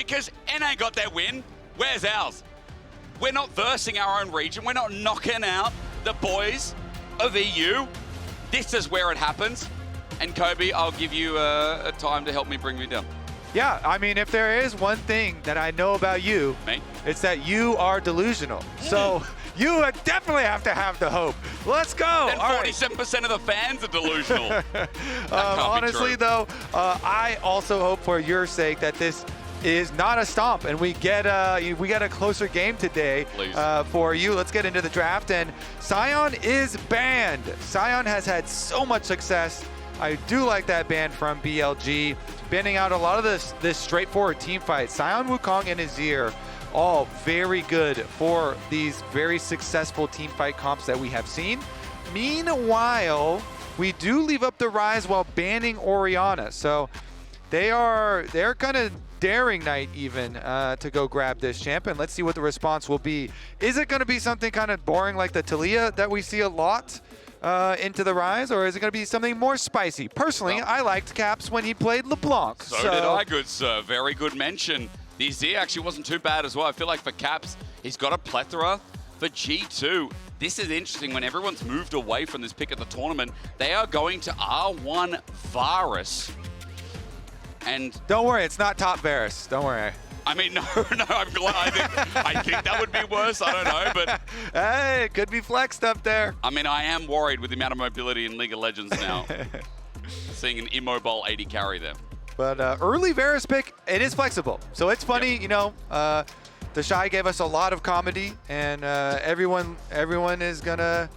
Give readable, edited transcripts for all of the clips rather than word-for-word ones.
because NA got their win. Where's ours? We're not versing our own region. We're not knocking out the boys of EU. This is where it happens. And Kobe, I'll give you a time to help me bring me down. Yeah, I mean, if there is one thing that I know about you, Me? it's that you are delusional. So you definitely have to have the hope. Let's go. Then 47% of the fans are delusional. Honestly, though, I also hope for your sake that this is not a stomp and we get a closer game today for you. Let's get into the draft. And Sion is banned. Sion has had so much success. I do like that ban from BLG, banning out a lot of this straightforward team fight. Sion, Wukong, and Azir, all very good for these very successful team fight comps that we have seen. Meanwhile, we do leave up the Ryze while banning Orianna. So they're kind of daring Knight even to go grab this champion. Let's see what the response will be. Is it going to be something kind of boring like the Talia that we see a lot into the Ryze, or is it going to be something more spicy? Personally, I liked Caps when he played LeBlanc. So did I, good sir. Very good mention. The Z actually wasn't too bad as well. I feel like for Caps, he's got a plethora. For G2, this is interesting. When everyone's moved away from this pick at the tournament, they are going to R1 Varus. And don't worry, it's not top Varus. Don't worry. I mean, no, I'm glad. I think that would be worse. I don't know, but hey, it could be flexed up there. I mean, I am worried with the amount of mobility in League of Legends now. Seeing an immobile 80 carry there. But early Varus pick, it is flexible. So it's funny, you know, the Shy gave us a lot of comedy, and everyone is going to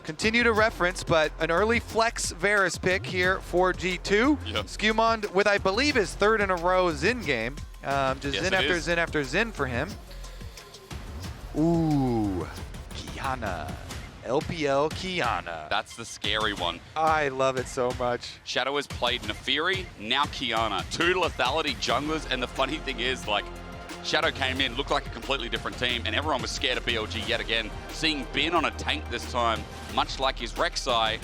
continue to reference, but an early flex Varus pick here for G2. Yep. SkewMond with, I believe, his third in a row Xin game. Just yes, Xin after Xin after Xin for him. Ooh, Qiyana. LPL Qiyana. That's the scary one. I love it so much. Shadow has played Nefiri, now Qiyana. Two lethality junglers, and the funny thing is, like, Shadow came in, looked like a completely different team, and everyone was scared of BLG yet again. Seeing Bin on a tank this time, much like his Rek'Sai,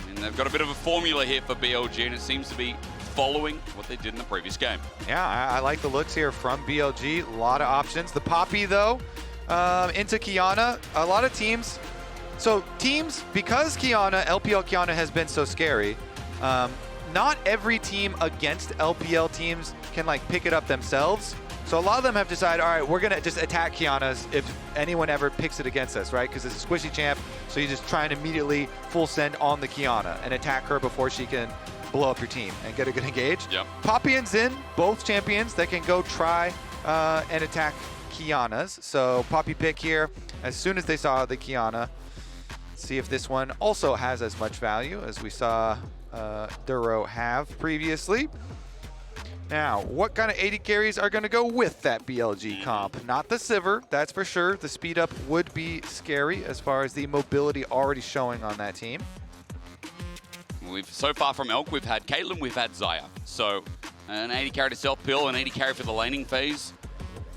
and they've got a bit of a formula here for BLG, and it seems to be following what they did in the previous game. Yeah, I like the looks here from BLG. A lot of options. The Poppy, though, into Qiyana. A lot of teams. So teams, because Qiyana, LPL Qiyana has been so scary, not every team against LPL teams can like pick it up themselves. So a lot of them have decided, all right, we're going to just attack Qiyana's if anyone ever picks it against us, right? Because it's a squishy champ, so you just try and immediately full send on the Qiyana and attack her before she can blow up your team and get a good engage. Yep. Poppy and Xin, both champions that can go try and attack Qiyana's. So Poppy pick here as soon as they saw the Qiyana. See if this one also has as much value as we saw Duro have previously. Now, what kind of 80 carries are going to go with that BLG comp? Not the Sivir, that's for sure. The speed up would be scary as far as the mobility already showing on that team. So far from Elk, we've had Caitlyn, we've had Xayah. So an 80 carry to self-pill, an 80 carry for the laning phase.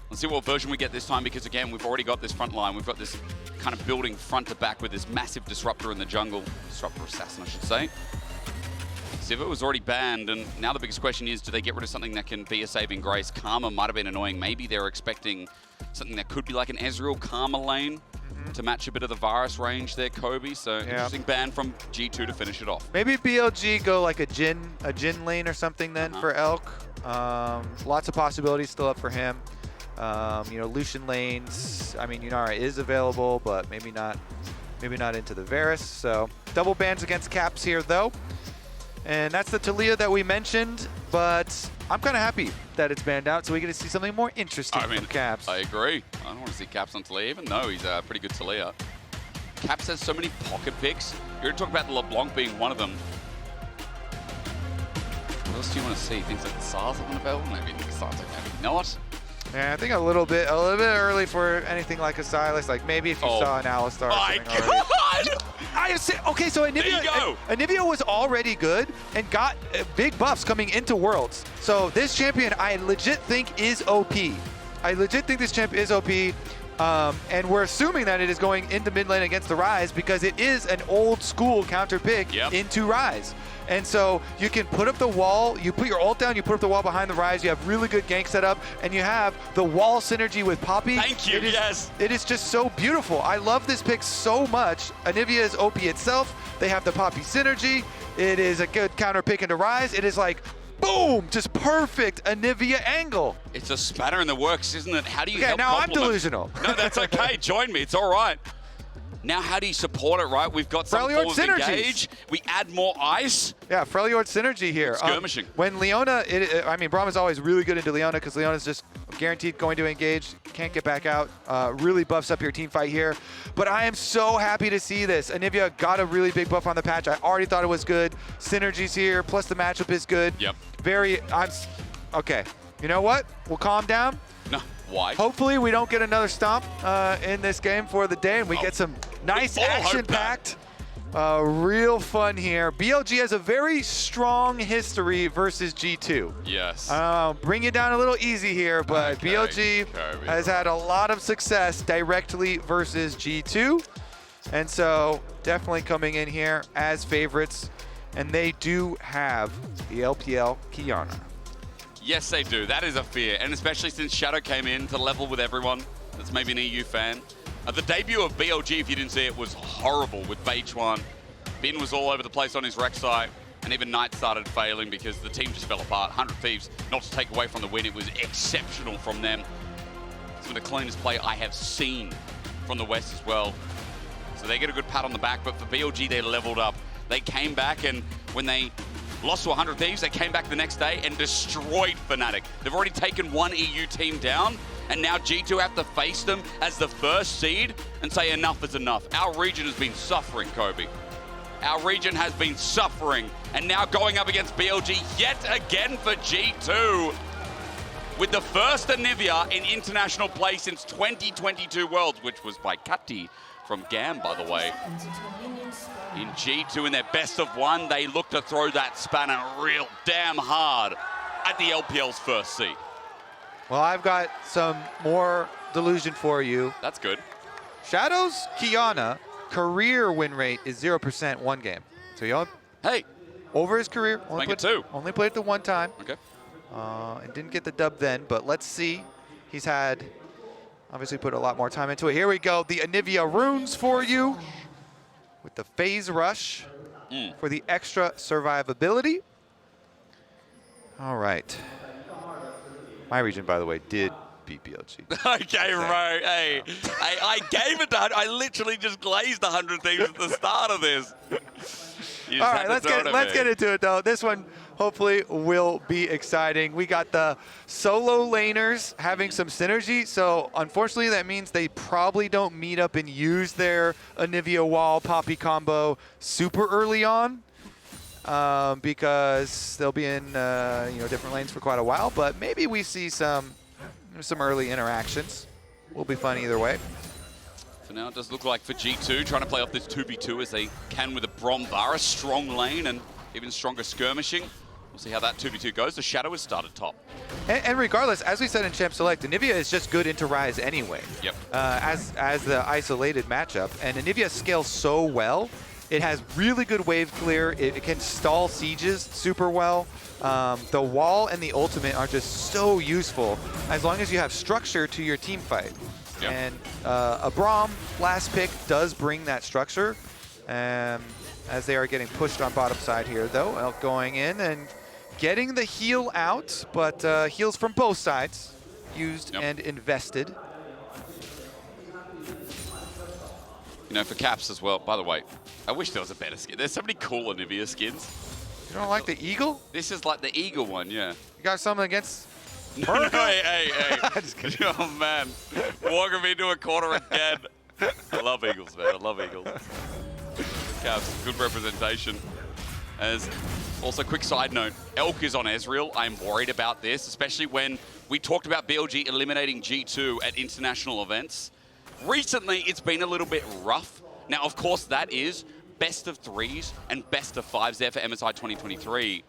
Let's see what version we get this time, because again, we've already got this front line. We've got this kind of building front to back with this massive disruptor in the jungle. Disruptor assassin, I should say. Sivir was already banned, and now the biggest question is, do they get rid of something that can be a saving grace? Karma might have been annoying. Maybe they're expecting something that could be like an Ezreal Karma lane to match a bit of the Varus range there, Kobe. So interesting ban from G2 to finish it off. Maybe BLG go like a Jhin lane or something then for Elk. Lots of possibilities still up for him. You know, Lucian lanes. I mean, Yunara is available, but maybe not into the Varus. So double bans against Caps here though. And that's the Talia that we mentioned, but I'm kind of happy that it's banned out, so we get to see something more interesting from Caps. I agree. I don't want to see Caps on Talia, even though he's a pretty good Talia. Caps has so many pocket picks. You're going to talk about the LeBlanc being one of them. What else do you want to see? Things like the SARS on the belt? Maybe the SARS, maybe not. Yeah, I think a little bit early for anything like a Silas. Like maybe if you saw an Alistar. My God! Okay, so Anivia was already good and got big buffs coming into Worlds. So this champion, I legit think is OP. I legit think this champ is OP. And we're assuming that it is going into mid lane against the Ryze because it is an old school counter pick into Ryze. And so you can put up the wall, you put your ult down, you put up the wall behind the Ryze, you have really good gank setup, and you have the wall synergy with Poppy. Thank you, yes. It is just so beautiful. I love this pick so much. Anivia is OP itself. They have the Poppy synergy. It is a good counter pick into Ryze. It is like, boom, just perfect Anivia angle. It's a spanner in the works, isn't it? How do you help now complement? I'm delusional. No, that's okay. Join me. It's all right. Now, how do you support it, right? We've got some form of engage. We add more ice. Yeah, Freljord synergy here. Skirmishing. When Leona, I mean, Braum is always really good into Leona because Leona's just guaranteed going to engage, can't get back out. Really buffs up your team fight here. But I am so happy to see this. Anivia got a really big buff on the patch. I already thought it was good. Synergies here, plus the matchup is good. Yep. Okay, you know what? We'll calm down. No, why? Hopefully we don't get another stomp in this game for the day and we get some nice action-packed. Real fun here. BLG has a very strong history versus G2. Yes. Bring you down a little easy here, but BLG has had a lot of success directly versus G2. And so definitely coming in here as favorites. And they do have the LPL Qiyana. Yes, they do. That is a fear. And especially since Shadow came in to level with everyone that's maybe an EU fan. The debut of BLG, if you didn't see it, was horrible with Beichuan. Bin was all over the place on his rec site, and even Knight started failing because the team just fell apart. 100 Thieves, not to take away from the win, it was exceptional from them. Some of the cleanest play I have seen from the West as well. So they get a good pat on the back, but for BLG, they leveled up. They came back, and when they lost to 100 Thieves, they came back the next day and destroyed Fnatic. They've already taken one EU team down, and now G2 have to face them as the first seed and say enough is enough. Our region has been suffering, Kobe. Our region has been suffering, and now going up against BLG yet again for G2. With the first Anivia in international play since 2022 Worlds, which was by Kati from GAM, by the way. In G2 in their best of one, they look to throw that spanner real damn hard at the LPL's first seed. Well, I've got some more delusion for you. That's good. Shadow's Qiyana career win rate is 0% one game. So hey, over his career, only played it the one time. Okay. And didn't get the dub then, but let's see. He's had, obviously put a lot more time into it. Here we go, the Anivia runes for you with the phase rush for the extra survivability. All right. My region, by the way, did beat BLG. Okay, bro. Hey, I gave it to I literally just glazed 100 things at the start of this. All right, let's get into it, though. This one hopefully will be exciting. We got the solo laners having some synergy, so unfortunately that means they probably don't meet up and use their Anivia wall Poppy combo super early on. Because they'll be in different lanes for quite a while, but maybe we see some early interactions. Will be fun either way. For now, it does look like for G2 trying to play off this 2v2 as they can with a Braum Varus, strong lane and even stronger skirmishing. We'll see how that 2v2 goes. The Shadow has started top. And regardless, as we said in Champ Select, Anivia is just good into Ryze anyway. Yep. As the isolated matchup, and Anivia scales so well. It has really good wave clear. It can stall sieges super well. The wall and the ultimate are just so useful as long as you have structure to your team fight. Yep. And a Braum last pick does bring that structure. As they are getting pushed on bottom side here, though. Elk going in and getting the heal out, but heals from both sides used and invested. You know, for Caps as well, by the way, I wish there was a better skin. There's so many cool Anivia skins. You don't like the Eagle? This is like the Eagle one, yeah. You got something against No, hey. Just kidding. Oh, man. Walking me into a corner again. I love Eagles, man. I love Eagles. Caps, good representation. As also, quick side note, Elk is on Ezreal. I'm worried about this, especially when we talked about BLG eliminating G2 at international events. Recently, it's been a little bit rough. Now, of course, that is best of 3s and best of 5s there for MSI 2023.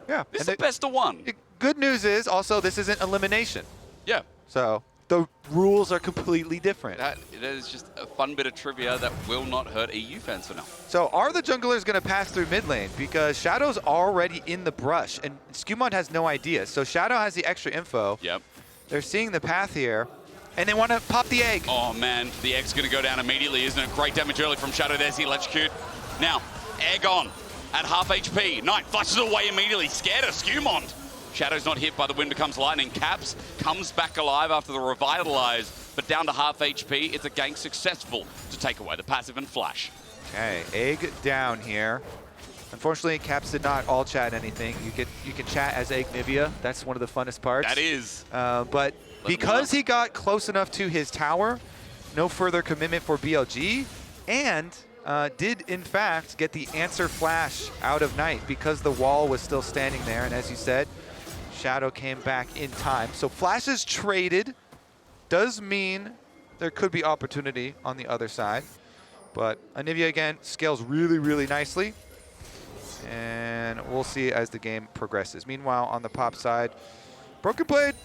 Yeah. This is the best of 1. Good news is, also, this isn't elimination. Yeah. So, the rules are completely different. It is just a fun bit of trivia that will not hurt EU fans for now. So are the junglers going to pass through mid lane? Because Shadow's already in the brush, and SkewMond has no idea. So Shadow has the extra info. Yep. They're seeing the path here, and they want to pop the egg. Oh, man. The egg's going to go down immediately, isn't it? Great damage early from Shadow. There's the electrocute. Now, egg on at half HP. Knight flashes away immediately. Scared of SkewMond. Shadow's not hit by the wind becomes lightning. Caps comes back alive after the revitalize, but down to half HP. It's a gank successful to take away the passive and flash. Okay, egg down here. Unfortunately, Caps did not all chat anything. You can chat as Anivia. That's one of the funnest parts. That is. But because he got close enough to his tower, no further commitment for BLG, and did in fact get the answer flash out of Knight because the wall was still standing there. And as you said, Shadow came back in time. So flashes traded does mean there could be opportunity on the other side. But Anivia, again, scales really, really nicely. And we'll see as the game progresses. Meanwhile, on the pop side, BrokenBlade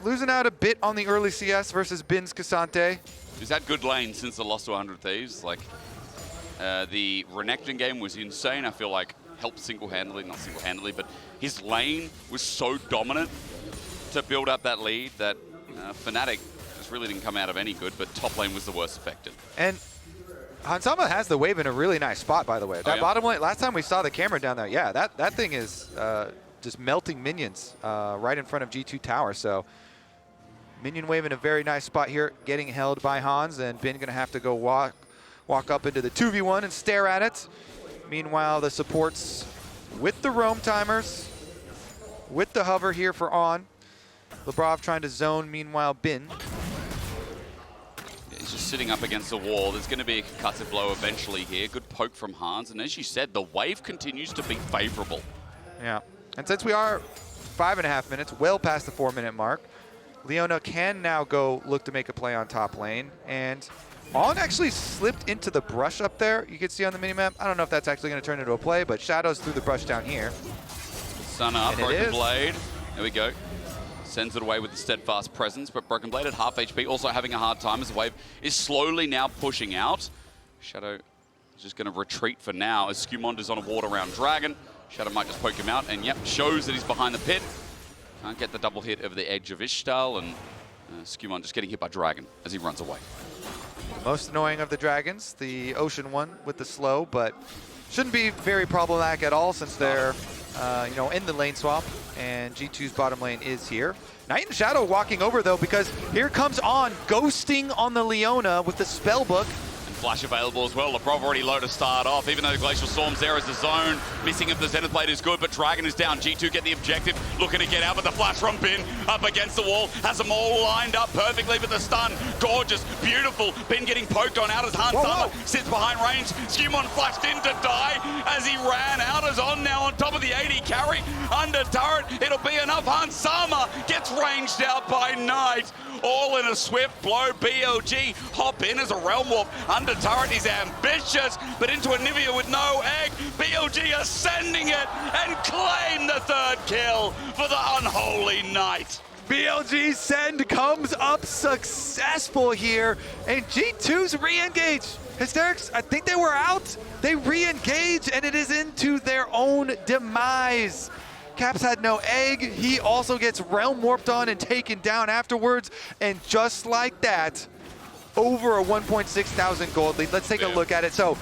losing out a bit on the early CS versus Bin's Cassante. He's had good lane since the loss to 100 Thieves. Like, the Renekton game was insane. I feel like helped single-handedly, not single-handedly, but his lane was so dominant to build up that lead that Fnatic just really didn't come out of any good, but top lane was the worst affected. And Hansama has the wave in a really nice spot, by the way. That bottom lane, last time we saw the camera down there, yeah, that thing is just melting minions right in front of G2 tower. So minion wave in a very nice spot here, getting held by Hans, and Bin gonna have to go walk up into the 2v1 and stare at it. Meanwhile, the supports with the roam timers, with the hover here for on. Labrov trying to zone, meanwhile Bin. He's just sitting up against the wall. There's going to be a concussive blow eventually here. Good poke from Hans. And as you said, the wave continues to be favorable. Yeah. And since we are 5.5 minutes, well past the 4-minute mark, Leona can now go look to make a play on top lane. And On actually slipped into the brush up there. You can see on the minimap. I don't know if that's actually going to turn into a play, but Shadow's through the brush down here. Sun up, BrokenBlade. There we go. Sends it away with the steadfast presence, but BrokenBlade at half HP, also having a hard time as the wave is slowly now pushing out. Shadow is just going to retreat for now as SkewMond is on a ward around Dragon. Shadow might just poke him out, and yep, shows that he's behind the pit. Can't get the double hit over the edge of Ishtal, and SkewMond just getting hit by Dragon as he runs away. Most annoying of the dragons, the ocean one with the slow, but shouldn't be very problematic at all since they're in the lane swap, and G2's bottom lane is here. Knight and Shadow walking over though, because here comes On, ghosting on the Leona with the spellbook. Flash available as well. Labrov already low to start off, even though the Glacial Storm's there as the zone. Missing if the Zenith Blade is good, but Dragon is down. G2 get the objective, looking to get out, but the flash from Bin up against the wall. Has them all lined up perfectly, but the stun, gorgeous, beautiful. Bin getting poked on out as Hansama sits behind range. SkewMond flashed in to die as he ran out as On now on top of the 80 carry. Under turret, it'll be enough. Hansama gets ranged out by Knight. All in a swift blow. BLG hop in as a Realm Warp. Under turret is ambitious, but into Anivia with no egg. BLG are sending it and claim the third kill for the unholy Knight. BLG send comes up successful here, and G2's re-engage. Hysterics, I think they were out. They re-engage, and it is into their own demise. Caps had no egg. He also gets Realm Warped on and taken down afterwards. And just like that, over a 1,600 gold lead. Let's take a look at it. So,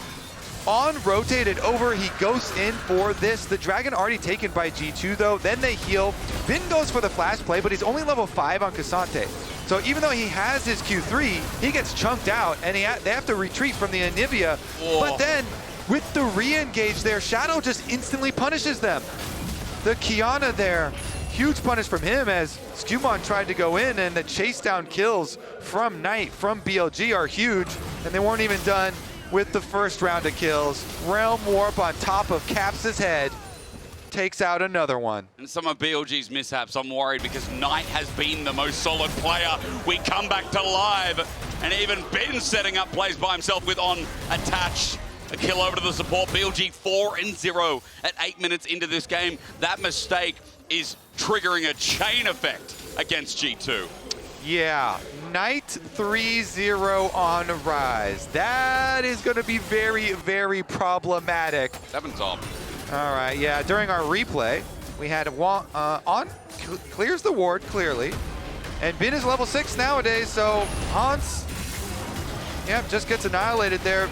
On rotated over. He goes in for this. The Dragon already taken by G2 though. Then they heal. Bin goes for the flash play, but he's only level 5 on Cassante. So even though he has his Q3, he gets chunked out, and they have to retreat from the Anivia. Whoa. But then, with the re-engage there, Shadow just instantly punishes them. The Qiyana there, huge punish from him as SkewMond tried to go in, and the chase down kills from Knight, from BLG are huge, and they weren't even done with the first round of kills. Realm Warp on top of Caps' head takes out another one. And some of BLG's mishaps, I'm worried because Knight has been the most solid player. We come back to live, and even Bin setting up plays by himself with On attached. A kill over to the support. BLG 4-0 at 8 minutes into this game. That mistake is triggering a chain effect against G2. Yeah, Knight 3-0 on Ryze. That is going to be very, very problematic. 7 top. All right, yeah, during our replay, we had clears the ward, clearly. And Bin is level 6 nowadays, so Hans, yep, just gets annihilated there.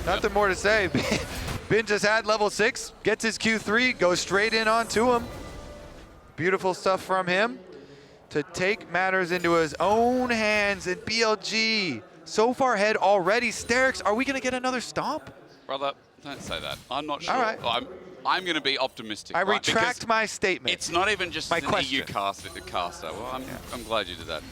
Nothing more to say. Bin just had level 6, gets his Q3, goes straight in onto him. Beautiful stuff from him to take matters into his own hands. And BLG so far ahead already. Sterix, are we going to get another stomp? Brother, don't say that. I'm not sure. All right. I'm going to be optimistic. I retract my statement. It's not even just an EU caster. Well, I'm glad you did that.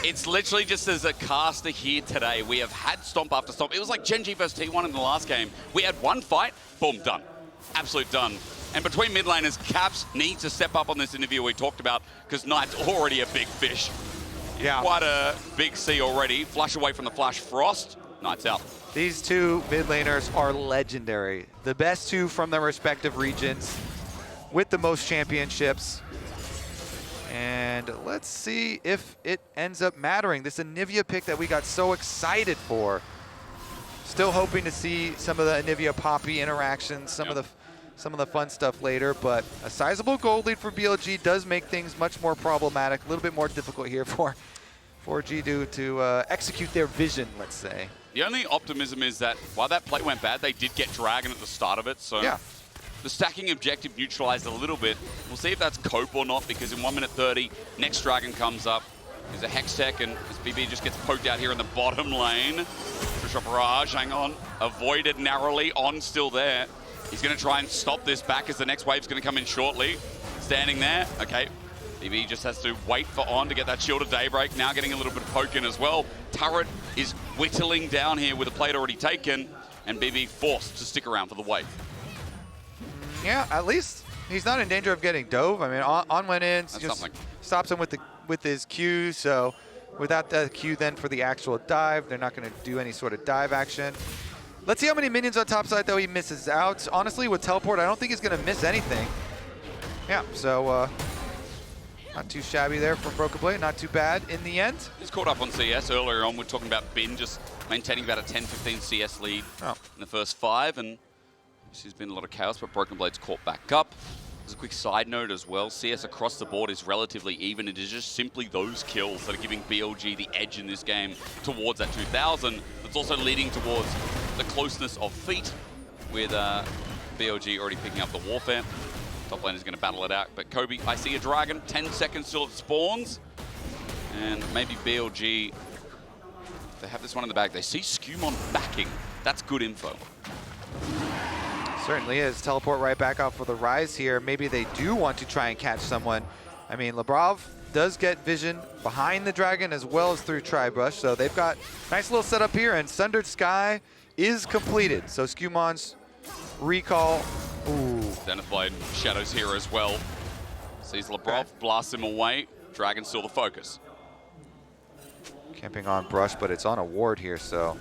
It's literally just as a caster here today, we have had stomp after stomp. It was like Gen G versus T1 in the last game. We had one fight, boom, done. Absolute done. And between mid laners, Caps needs to step up on this interview we talked about because Knight's already a big fish. Yeah. Quite a big C already. Flash away from the Flash Frost. Knight's out. These two mid laners are legendary. The best two from their respective regions with the most championships. And let's see if it ends up mattering. This Anivia pick that we got so excited for. Still hoping to see some of the Anivia Poppy interactions, some of the fun stuff later, but a sizable gold lead for BLG does make things much more problematic, a little bit more difficult here for G2 to execute their vision, let's say. The only optimism is that while that play went bad, they did get Dragon at the start of it, so yeah. The stacking objective neutralized a little bit. We'll see if that's cope or not, because in 1 minute 30, next Dragon comes up. There's a Hex Tech, and SBB just gets poked out here in the bottom lane. Barrage, hang on, avoided narrowly, on still there. He's going to try and stop this back as the next wave's going to come in shortly. Standing there, okay. BB just has to wait for On to get that Shield of Daybreak, now getting a little bit of poke in as well. Turret is whittling down here with a plate already taken, and BB forced to stick around for the wave. Yeah, at least he's not in danger of getting dove. I mean, On went in, just stops him with his Q, so without the Q then for the actual dive, they're not going to do any sort of dive action. Let's see how many minions on top side, though, he misses out. Honestly, with teleport, I don't think he's going to miss anything. Yeah, so not too shabby there from BrokenBlade, not too bad in the end. He's caught up on CS earlier on. We're talking about Bin just maintaining about a 10-15 CS lead in the first 5, and there's been a lot of chaos, but BrokenBlade's caught back up. As a quick side note as well, CS across the board is relatively even. It is just simply those kills that are giving BLG the edge in this game towards that 2,000. That's also leading towards the closeness of feet, with BLG already picking up the warfare. Top lane is going to battle it out, but Kobe, I see a Dragon, 10 seconds till it spawns. And maybe BLG, if they have this one in the bag, they see SkewMond backing. That's good info. Certainly is. Teleport right back out for the Ryze here. Maybe they do want to try and catch someone. I mean, Labrov does get vision behind the Dragon as well as through Tribrush, so they've got nice little setup here, and Sundered Sky is completed. So SkewMond's recall. Ooh. Zenithblade Shadows here as well. Sees Labrov, blasts him away. Dragon's still the focus. Camping on Brush, but it's on a ward here, so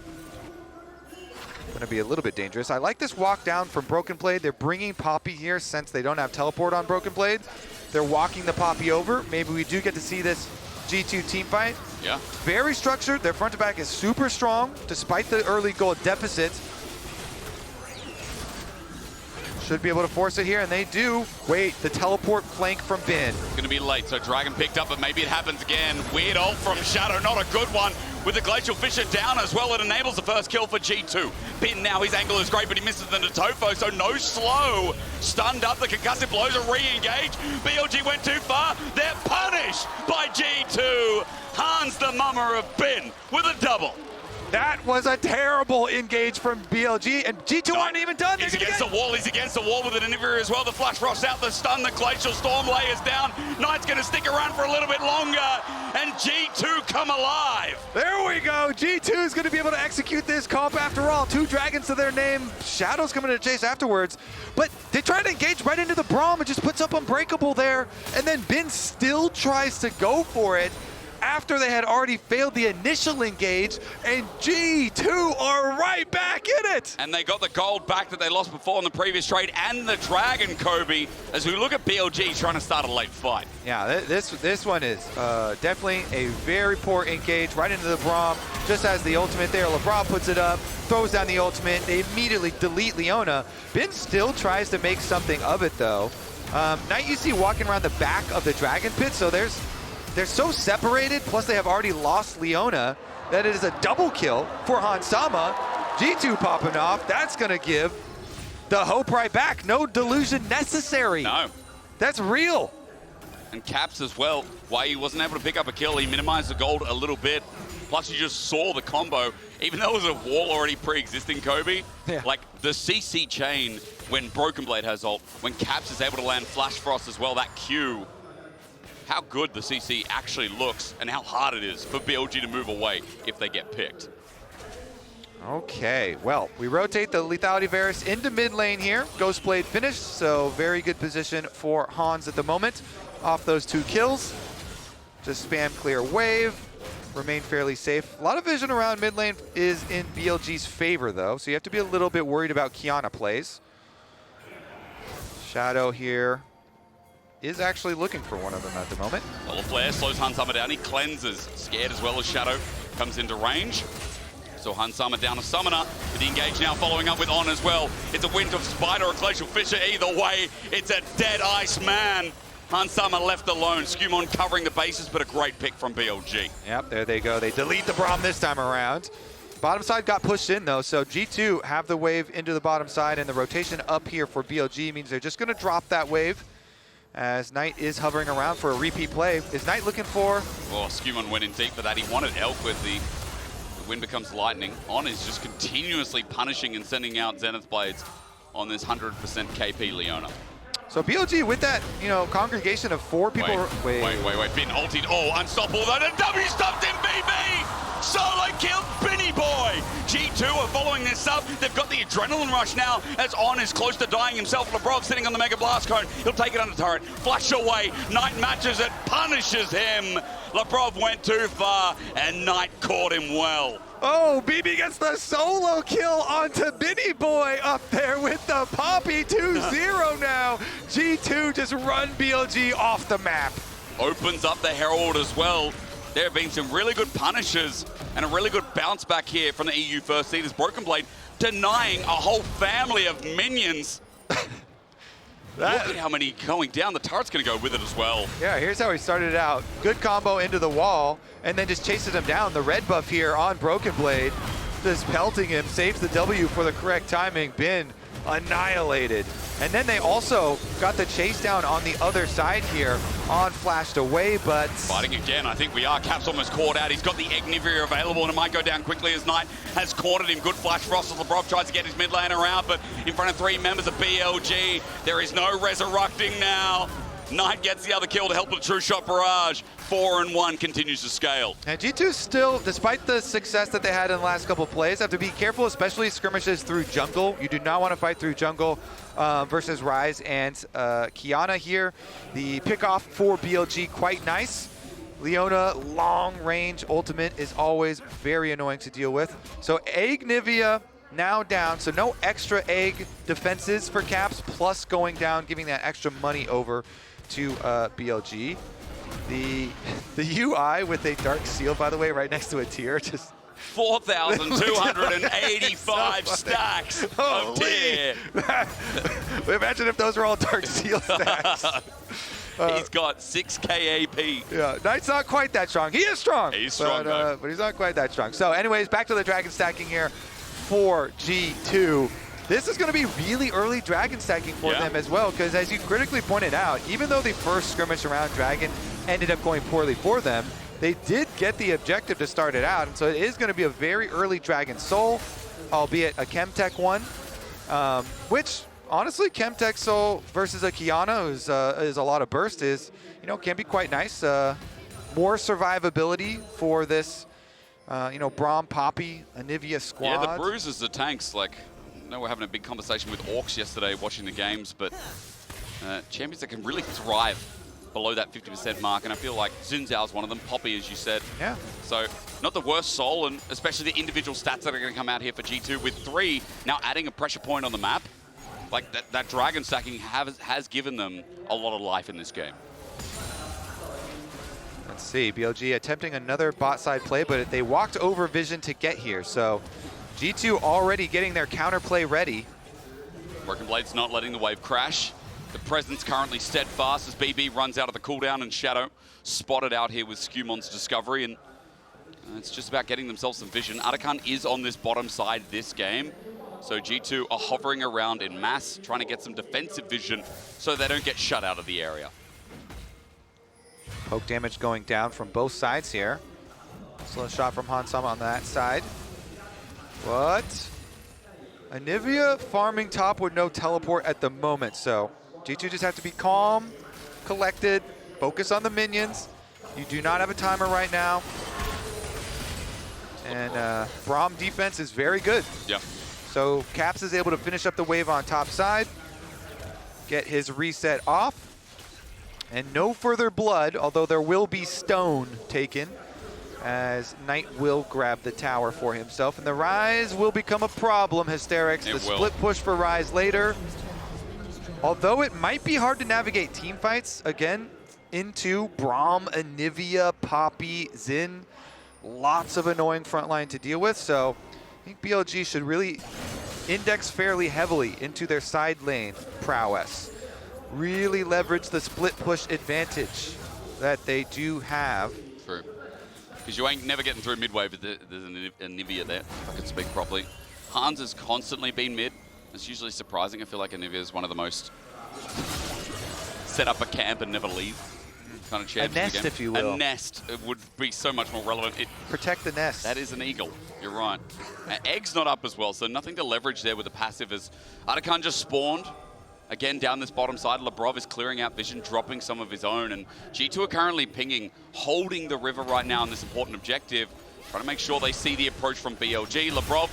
going to be a little bit dangerous. I like this walk down from BrokenBlade. They're bringing Poppy here since they don't have teleport on BrokenBlade. They're walking the Poppy over. Maybe we do get to see this G2 team fight. Yeah. Very structured. Their front to back is super strong despite the early goal deficit. Should be able to force it here, and they do. Wait, the teleport flank from Bin. It's going to be late, so Dragon picked up, but maybe it happens again. Weird ult from Shadow, not a good one. With the Glacial Fissure down as well, it enables the first kill for G2. Bin now, his angle is great, but he misses the Natofo, so no slow. Stunned up, the concussive blows are re-engaged. BLG went too far. They're punished by G2. Hans the mummer of Bin with a double. That was a terrible engage from BLG, and G2 aren't even done. He's against the wall, he's against the wall with an Anivia as well. The Flash Frost out, the stun, the Glacial Storm layers down. Knight's going to stick around for a little bit longer, and G2 come alive. There we go. G2 is going to be able to execute this comp after all. 2 dragons to their name. Shadow's coming to chase afterwards, but they try to engage right into the Braum and just puts up Unbreakable there, and then Bin still tries to go for it. after they had already failed the initial engage, and G2 are right back in it. And they got the gold back that they lost before in the previous trade, and the Dragon, Kobe, as we look at BLG trying to start a late fight. Yeah, this one is definitely a very poor engage right into the Braum. Just as the ultimate there, Labrov puts it up, throws down the ultimate. They immediately delete Leona. Bin still tries to make something of it though. Knight you see walking around the back of the Dragon Pit, so they're so separated, plus they have already lost Leona, that it is a double kill for Hansama. G2 popping off, that's gonna give the hope right back. No delusion necessary. No. That's real. And Caps as well, why he wasn't able to pick up a kill, he minimized the gold a little bit. Plus you just saw the combo, even though it was a wall already pre-existing, Kobe, like the CC chain when BrokenBlade has ult, when Caps is able to land Flash Frost as well, that Q, how good the CC actually looks and how hard it is for BLG to move away if they get picked. Okay, well, we rotate the Lethality Varus into mid lane here. Ghostblade finished, so very good position for Hans at the moment. Off those 2 kills, just spam clear wave, remain fairly safe. A lot of vision around mid lane is in BLG's favor though, so you have to be a little bit worried about Qiyana plays. Shadow here is actually looking for one of them at the moment. Well, a flare slows Hansama down. He cleanses, scared as well as Shadow comes into range. So Hansama down a summoner, with the engage now following up with On as well. It's a Wind of Spider or Glacial Fissure. Either way, it's a dead ice man. Hansama left alone. SkewMond covering the bases, but a great pick from BLG. Yep, there they go. They delete the Braum this time around. Bottom side got pushed in though, so G2 have the wave into the bottom side, and the rotation up here for BLG means they're just gonna drop that wave as Knight is hovering around for a repeat play. Is Knight looking for? Oh, SkewMond went in deep for that. He wanted Elk with the wind becomes lightning. On is just continuously punishing and sending out Zenith Blades on this 100% KP Leona. So BLG with that, you know, congregation of 4 people. Wait. Bin ulted. Oh, unstoppable. That a W stuffed in BB. Solo kill, Binny Boy. G2 are following this up. They've got the adrenaline rush now as On is close to dying himself. Labrov sitting on the Mega Blast Cone. He'll take it under turret. Flash away. Knight matches it, punishes him. Labrov went too far and Knight caught him well. Oh, BB gets the solo kill onto Binny Boy up there with the Poppy 2-0 now. G2 just run BLG off the map. Opens up the Herald as well. There have been some really good punishes and a really good bounce back here from the EU first seed as BrokenBlade denying a whole family of minions. Look at how many going down. The turret's going to go with it as well. Yeah, here's how he started out. Good combo into the wall, and then just chases him down. The red buff here on BrokenBlade, just pelting him, saves the W for the correct timing. Bin annihilated. And then they also got the chase down on the other side here. On flashed away, but... Fighting again, I think we are. Cap's almost caught out. He's got the Anivia available, and it might go down quickly as Knight has cornered him. Good flash frost as Labrov tries to get his mid laner out, but in front of 3 members of BLG, there is no resurrecting now. Knight gets the other kill to help with the True Shot Barrage. 4-1 continues to scale. And G2 still, despite the success that they had in the last couple plays, have to be careful, especially skirmishes through jungle. You do not want to fight through jungle versus Ryze and Qiyana here. The pickoff for BLG quite nice. Leona, long range ultimate is always very annoying to deal with. So Anivia now down, so no extra egg defenses for Caps, plus going down, giving that extra money over to BLG. The UI with a dark seal, by the way, right next to a tier, just 4,285 stacks of tier. Imagine if those were all dark seal stacks. He's got 6k AP. Yeah, Knight's not quite that strong. He is strong. He's strong, but he's not quite that strong. So anyways, back to the dragon stacking here for G2. This is going to be really early dragon stacking for them as well, because as you critically pointed out, even though the first skirmish around dragon ended up going poorly for them, they did get the objective to start it out, and so it is going to be a very early Dragon Soul, albeit a Chemtech one, which honestly, Chemtech Soul versus a Qiyana, who's is a lot of burst, is, you know, can be quite nice. More survivability for this, you know, Braum, Poppy, Anivia squad. Yeah, the bruises, the tanks, like, I know we're having a big conversation with Orcs yesterday watching the games, but champions that can really thrive below that 50% mark, and I feel like Xin Zhao is one of them. Poppy, as you said. Yeah. So not the worst soul, and especially the individual stats that are going to come out here for G2 with 3 now adding a pressure point on the map. Like that dragon stacking has given them a lot of life in this game. Let's see, BLG attempting another bot side play, but they walked over vision to get here. So G2 already getting their counterplay ready. BrokenBlade's not letting the wave crash. The presence currently steadfast as BB runs out of the cooldown, and Shadow spotted out here with SkewMond's discovery, and it's just about getting themselves some vision. Arakan is on this bottom side this game, so G2 are hovering around in mass, trying to get some defensive vision so they don't get shut out of the area. Poke damage going down from both sides here. Slow shot from Hansama on that side. What? Anivia farming top with no teleport at the moment, so G2 just have to be calm, collected, focus on the minions. You do not have a timer right now. And Braum defense is very good. Yeah. So Caps is able to finish up the wave on top side, get his reset off, and no further blood, although there will be stone taken, as Knight will grab the tower for himself. And the Ryze will become a problem, Hysterics. The split push for Ryze later. Although it might be hard to navigate team fights, again, into Braum, Anivia, Poppy, Xin. Lots of annoying frontline to deal with, so I think BLG should really index fairly heavily into their side lane prowess. Really leverage the split push advantage that they do have. True. Because you ain't never getting through mid-wave if there's an Anivia there, if I can speak properly. Hans has constantly been mid. It's usually surprising. I feel like Anivia is one of the most set up a camp and never leave kind of champions. A nest, if you will. A nest would be so much more relevant. Protect the nest. That is an eagle. You're right. Egg's not up as well, so nothing to leverage there with the passive as Arakan just spawned. Again, down this bottom side, Labrov is clearing out vision, dropping some of his own, and G2 are currently pinging, holding the river right now on this important objective, trying to make sure they see the approach from BLG. Labrov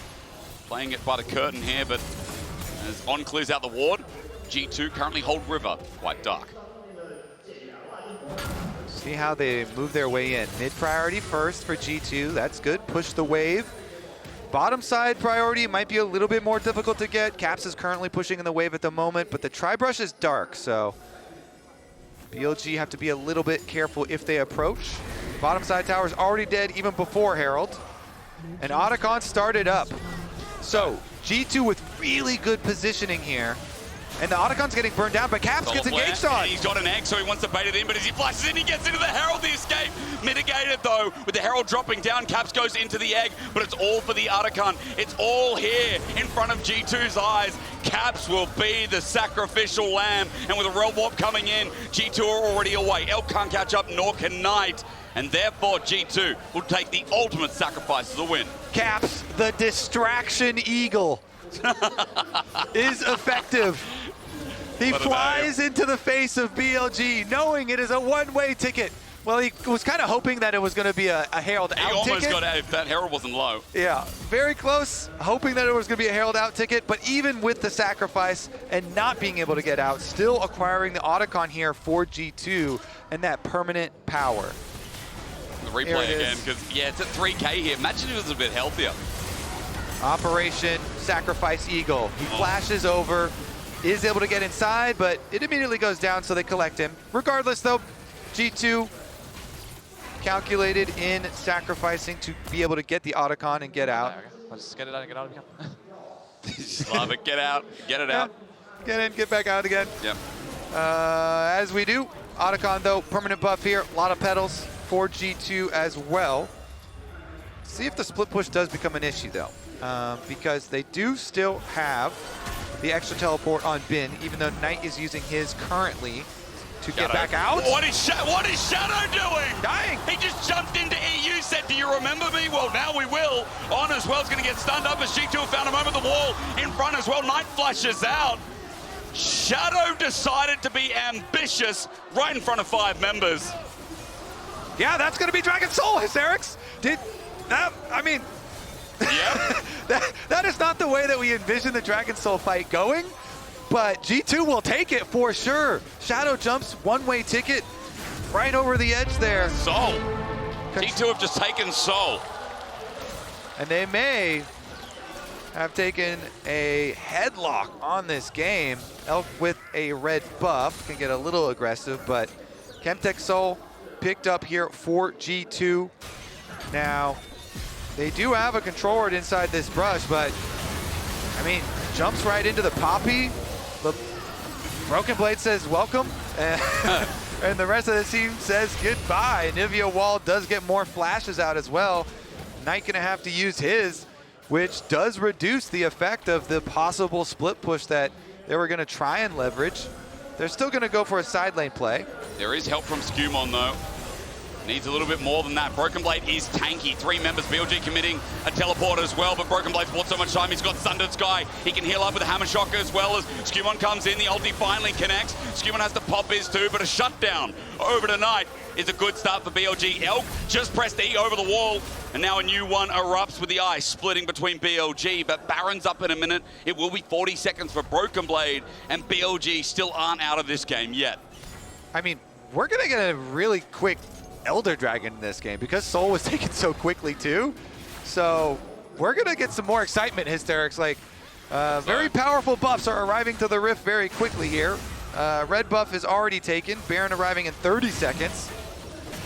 playing it by the curtain here, but as On clears out the ward, G2 currently hold river, quite dark. See how they move their way in. Mid priority first for G2, that's good, push the wave. Bottom side priority might be a little bit more difficult to get. Caps is currently pushing in the wave at the moment, but the tri-brush is dark, so BLG have to be a little bit careful if they approach. Bottom side tower is already dead even before Herald. And Otacon started up. So G2 with really good positioning here. And the Otacon's getting burned down, but Caps gets engaged on. He's got an egg, so he wants to bait it in, but as he flashes in, he gets into the Herald. The escape mitigated, though, with the Herald dropping down. Caps goes into the egg, but it's all for the Otacon. It's all here in front of G2's eyes. Caps will be the sacrificial lamb, and with a Realm Warp coming in, G2 are already away. Elk can't catch up, nor can Knight, and therefore G2 will take the ultimate sacrifice of the win. Caps, the distraction eagle, is effective. He flies into the face of BLG, knowing it is a one-way ticket. Well, he was kind of hoping that it was going to be a Herald out ticket. He almost got out if that Herald wasn't low. Yeah, very close, hoping that it was going to be a Herald out ticket, but even with the sacrifice and not being able to get out, still acquiring the Otacon here for G2 and that permanent power. The replay again, because, yeah, it's at 3K here. Imagine if it was a bit healthier. Operation Sacrifice Eagle. He flashes over, is able to get inside, but it immediately goes down, so they collect him. Regardless, though, G2 calculated in sacrificing to be able to get the Otacon and get out. Let's just get it out and get out again. Just love it. Get out. Get it out. Get in, get back out again. Yep. As we do, Otacon, though, permanent buff here. A lot of petals for G2 as well. See if the split push does become an issue, though, because they do still have the extra teleport on Bin, even though Knight is using his currently to get back out. What is Shadow doing? Dying. He just jumped into EU, said, do you remember me? Well, now we will. On as well is going to get stunned up as G2 found him over the wall in front as well. Knight flashes out. Shadow decided to be ambitious right in front of 5 members. Yeah, that's going to be Dragon Soul, Hysterics. I mean, yep. that is not the way that we envision the Dragon Soul fight going, but G2 will take it for sure. Shadow jumps, one-way ticket. right over the edge there. Soul. G2 have just taken Soul. And they may have taken a headlock on this game. Elk with a red buff can get a little aggressive, but Chemtech Soul picked up here for G2. Now, they do have a control ward inside this brush, but I mean, jumps right into the Poppy. The BrokenBlade says welcome, and the rest of the team says goodbye. Anivia wall does get more flashes out as well. Knight gonna have to use his, which does reduce the effect of the possible split push that they were gonna try and leverage. They're still gonna go for a side lane play. There is help from SkewMond though. Needs a little bit more than that. BrokenBlade is tanky. 3 members, BLG committing a teleport as well, but BrokenBlade's bought so much time. He's got Sundered Sky. He can heal up with a Hammer Shock as well as SkewMond comes in. The ulti finally connects. SkewMond has to pop his too, but a shutdown over tonight is a good start for BLG. Elk just pressed E over the wall, and now a new one erupts with the ice splitting between BLG, but Baron's up in a minute. It will be 40 seconds for BrokenBlade, and BLG still aren't out of this game yet. I mean, we're gonna get a really quick Elder Dragon in this game because Soul was taken so quickly too. So we're gonna get some more excitement, Hysterics. Like very powerful buffs are arriving to the Rift very quickly here. Red buff is already taken. Baron arriving in 30 seconds.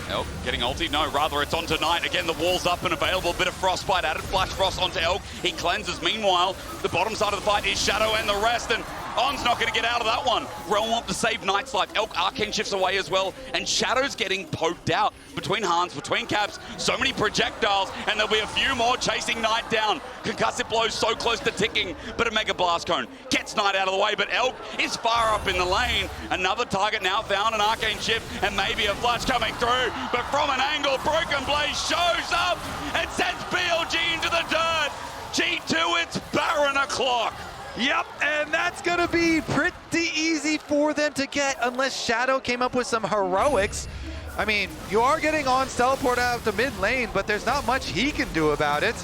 Elk getting ulti? No, rather it's on tonight. Again, the wall's up and available. Bit of Frostbite added. Flash Frost onto Elk. He cleanses. Meanwhile, the bottom side of the fight is Shadow and the rest, and On's not going to get out of that one. Realm want to save Knight's life. Elk Arcane shifts away as well, and Shadow's getting poked out between Hans, between Caps. So many projectiles, and there'll be a few more chasing Knight down. Concussive blows so close to ticking, but a Mega Blast Cone gets Knight out of the way, but Elk is far up in the lane. Another target now found, an Arcane shift, and maybe a flash coming through, but from an angle, BrokenBlade shows up and sends BLG into the dirt. G2, it's Baron o'clock. Yep, and that's gonna be pretty easy for them to get unless Shadow came up with some heroics. I mean, you are getting On's teleport out to mid lane, but there's not much he can do about it.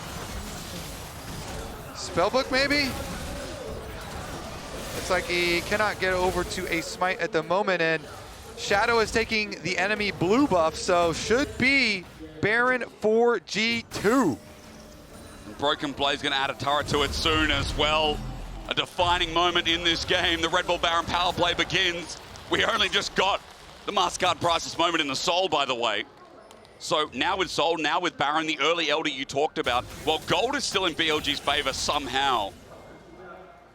Spellbook maybe? Looks like he cannot get over to a smite at the moment, and Shadow is taking the enemy blue buff, so should be Baron for G2. BrokenBlade's gonna add a turret to it soon as well. A defining moment in this game. The Red Bull Baron power play begins. We only just got the Mastercard Priceless moment in the Soul, by the way. So now with Soul, now with Baron, the early Elder you talked about, while gold is still in BLG's favor somehow,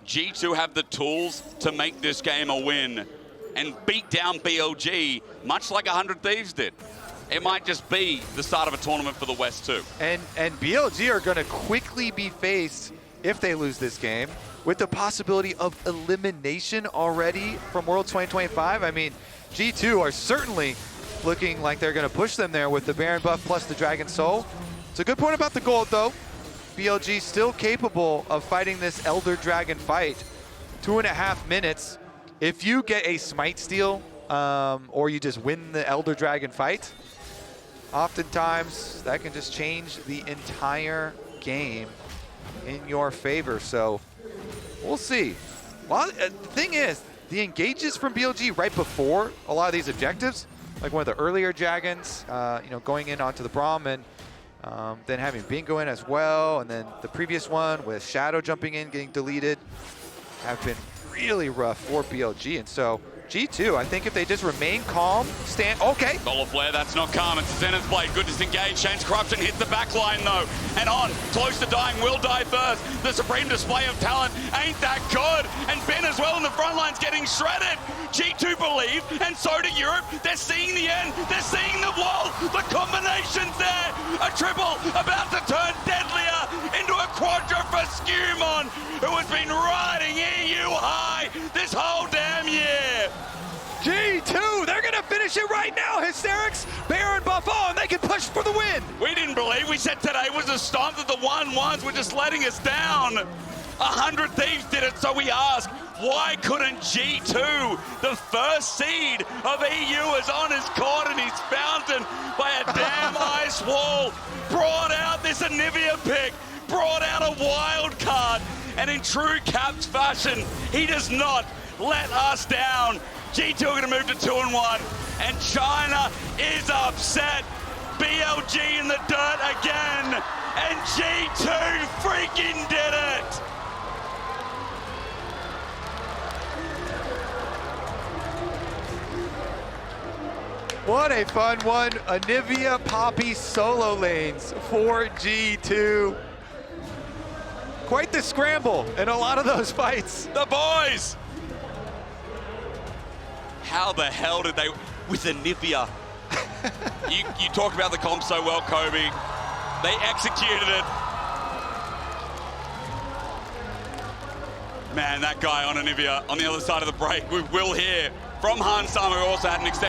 G2 have the tools to make this game a win and beat down BLG, much like 100 Thieves did. It might just be the start of a tournament for the West too. And BLG are gonna quickly be faced, if they lose this game, with the possibility of elimination already from World 2025. I mean, G2 are certainly looking like they're gonna push them there with the Baron buff plus the Dragon Soul. It's a good point about the gold though. BLG still capable of fighting this Elder Dragon fight. 2.5 minutes. If you get a smite steal, or you just win the Elder Dragon fight, oftentimes that can just change the entire game in your favor. So we'll see. Well, the thing is, the engages from BLG right before a lot of these objectives, like one of the earlier Dragons, you know, going in onto the Braum, and then having Bingo in as well, and then the previous one with Shadow jumping in, getting deleted, have been really rough for BLG. And so G2, I think if they just remain calm, stand, okay. Solar Flare, that's not calm. It's Zenith's Blade. Good disengage. Change Corruption hits the back line though. And On, close to dying, will die first. The supreme display of talent ain't that good. And Ben as well in the front line's getting shredded. G2 believe, and so do Europe. They're seeing the end. They're seeing the wall. The combination's there. A triple about to turn deadlier into a quadra for SkewMond, who has been riding EU high this whole damn year. G2, they're gonna finish it right now, Hysterics. Baron buff on, they can push for the win. We didn't believe, we said today was a stomp that the 1-1s were just letting us down. 100 Thieves did it, so we ask, why couldn't G2, the first seed of EU, is on his court and he's fountain by a damn ice wall, brought out this Anivia pick, brought out a wild card, And in true Caps fashion, he does not let us down. G2 are gonna move to 2-1, and China is upset. BLG in the dirt again, and G2 freaking did it! What a fun one. Anivia Poppy solo lanes for G2. Quite the scramble in a lot of those fights. The boys! How the hell did they, with Anivia? you talk about the comp so well, Kobe. They executed it. Man, that guy on Anivia on the other side of the break, we will hear from Hans Sama, who also had an extended